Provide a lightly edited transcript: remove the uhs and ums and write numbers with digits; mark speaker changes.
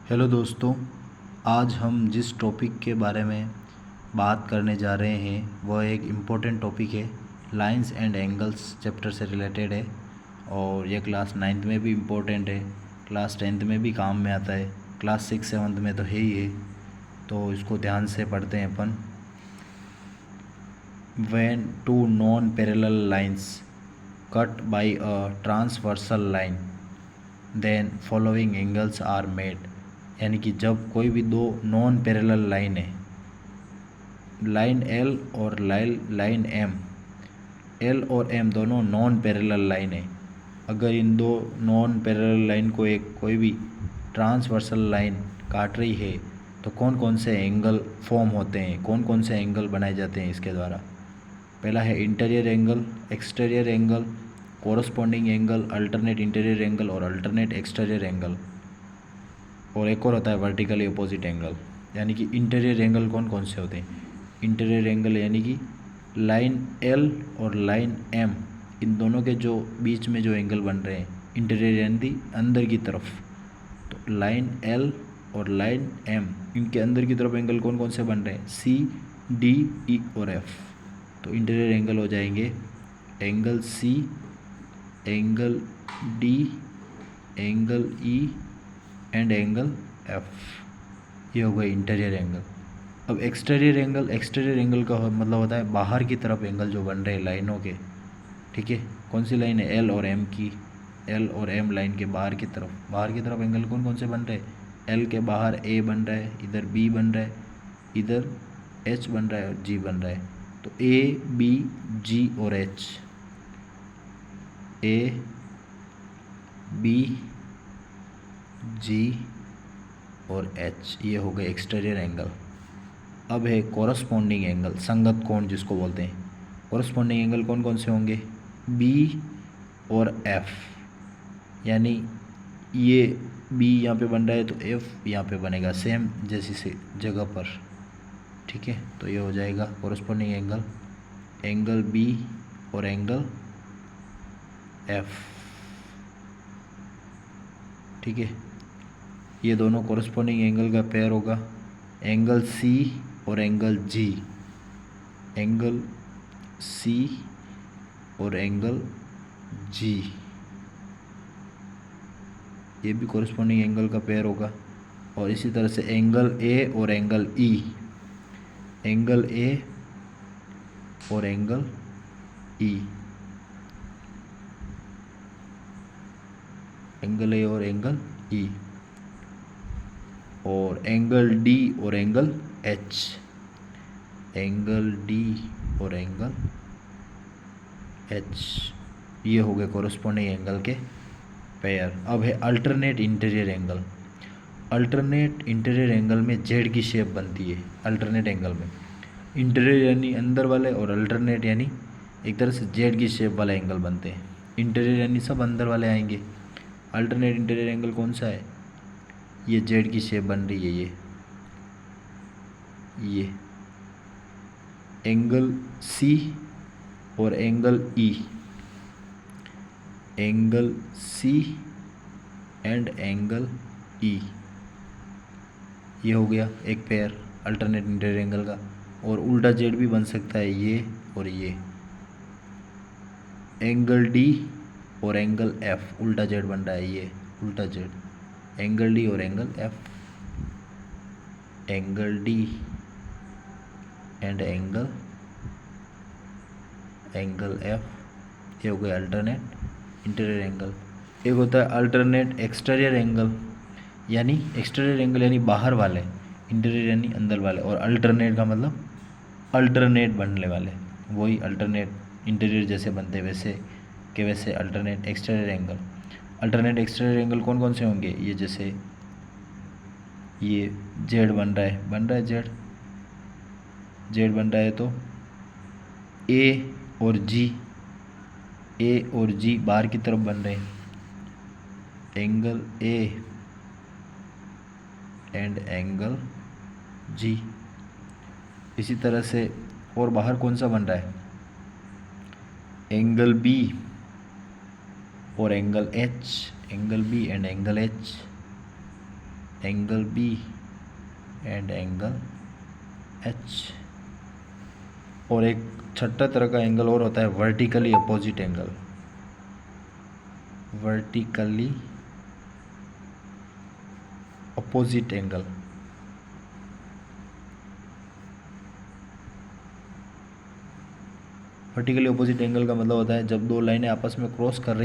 Speaker 1: Hello दोस्तों, आज हम जिस टॉपिक के बारे में बात करने जा रहे हैं वह एक इम्पोर्टेंट टॉपिक है। लाइंस एंड एंगल्स चैप्टर से रिलेटेड है और यह क्लास 9th में भी इम्पोर्टेंट है, क्लास 10th में भी काम में आता है, क्लास 6 7th में तो है ही है। तो इसको ध्यान से पढ़ते हैं अपन। When two non-parallel lines cut by a transversal line, then following angles are made। यानी कि जब कोई भी दो नॉन पैरेलल लाइन है, लाइन एल और लाइन एम, एल और एम दोनों नॉन पैरेलल लाइन है। अगर इन दो नॉन पैरेलल लाइन को एक कोई भी ट्रांसवर्सल लाइन काट रही है तो कौन कौन से एंगल फॉर्म होते हैं, कौन कौन से एंगल बनाए जाते हैं इसके द्वारा। पहला है interior angle, exterior angle, corresponding angle, alternate interior angle और अल्टरनेट एक्सटीरियर एंगल। और एक और होता है वर्टिकली अपोजिट एंगल। यानी कि इंटीरियर एंगल कौन कौन से होते हैं। इंटीरियर एंगल यानी कि लाइन एल और लाइन एम, इन दोनों के जो बीच में जो एंगल बन रहे हैं, इंटीरियर यानी अंदर की तरफ। तो लाइन एल और लाइन एम, इनके अंदर की तरफ एंगल कौन कौन से बन रहे हैं, सी, डी, ई और एफ। तो इंटीरियर एंगल हो जाएंगे angle C, angle D, angle E and angle F. ये हो गए इंटीरियर एंगल। अब एक्सटीरियर एंगल का मतलब होता है बाहर की तरफ एंगल जो बन रहे हैं लाइनों के। ठीक है, कौन सी लाइन है, एल और एम की, एल और एम लाइन के बाहर की तरफ एंगल कौन कौन से बन रहे हैं। एल के बाहर ए बन रहा है, इधर बी बन रहा है, इधर एच बन रहा है और जी बन रहा है। तो ए, बी, जी और एच, ए, बी, जी और एच, ये हो गए एक्सटीरियर एंगल। अब है कोरस्पॉन्डिंग एंगल, संगत कोण जिसको बोलते हैं। कोरस्पॉन्डिंग एंगल कौन कौन से होंगे, बी और एफ। यानी ये बी यहाँ पे बन रहा है तो एफ यहाँ पे बनेगा सेम जैसी से जगह पर। ठीक है, तो ये हो जाएगा कोरस्पॉन्डिंग एंगल, एंगल बी और एंगल एफ। ठीक है, ये दोनों कोरस्पॉन्डिंग एंगल का पेयर होगा। एंगल सी और एंगल जी, एंगल सी और एंगल जी, ये भी कोरस्पॉन्डिंग एंगल का पेयर होगा। और इसी तरह से एंगल ए और एंगल ई, एंगल ए और एंगल ई, एंगल ए और एंगल ई। और एंगल डी और एंगल एच, एंगल डी और एंगल एच, ये हो गए कोरस्पॉन्डिंग एंगल के पेयर। अब है alternate interior angle. Alternate interior angle में जेड की शेप बनती है। अल्टरनेट एंगल में इंटीरियर यानी अंदर वाले और अल्टरनेट यानी एक तरह से जेड की शेप वाले एंगल बनते हैं। इंटीरियर यानी सब अंदर वाले आएंगे। अल्टरनेट इंटीरियर एंगल कौन सा है, ये जेड की शेप बन रही है। ये एंगल सी और angle E, angle C and angle E, ये हो गया एक पेयर अल्टरनेट इंटीरियर एंगल का। और उल्टा जेड भी बन सकता है, ये और ये। एंगल डी और एंगल एफ, उल्टा जेड बन रहा है, ये उल्टा जेड, एंगल डी और angle F, angle D and angle F, ये हो गया अल्टरनेट इंटीरियर एंगल। एक होता है अल्टरनेट एक्सटीरियर एंगल, यानी एक्सटीरियर एंगल यानी बाहर वाले, इंटीरियर यानी अंदर वाले, और अल्टरनेट का मतलब अल्टरनेट बनने वाले। वही अल्टरनेट इंटीरियर जैसे बनते वैसे के वैसे alternate exterior angle. Alternate exterior angle कौन कौन से होंगे, ये जैसे ये जेड बन रहा है जेड, जेड बन रहा है तो ए और जी बाहर की तरफ बन रहे हैं, angle A and angle G. इसी तरह से और बाहर कौन सा बन रहा है, एंगल बी और angle H, angle B and angle H, angle B and angle H. और एक छठा तरह का एंगल और होता है vertically opposite angle. Vertically opposite angle, vertically opposite angle का मतलब होता है जब दो लाइनें आपस में क्रॉस कर रही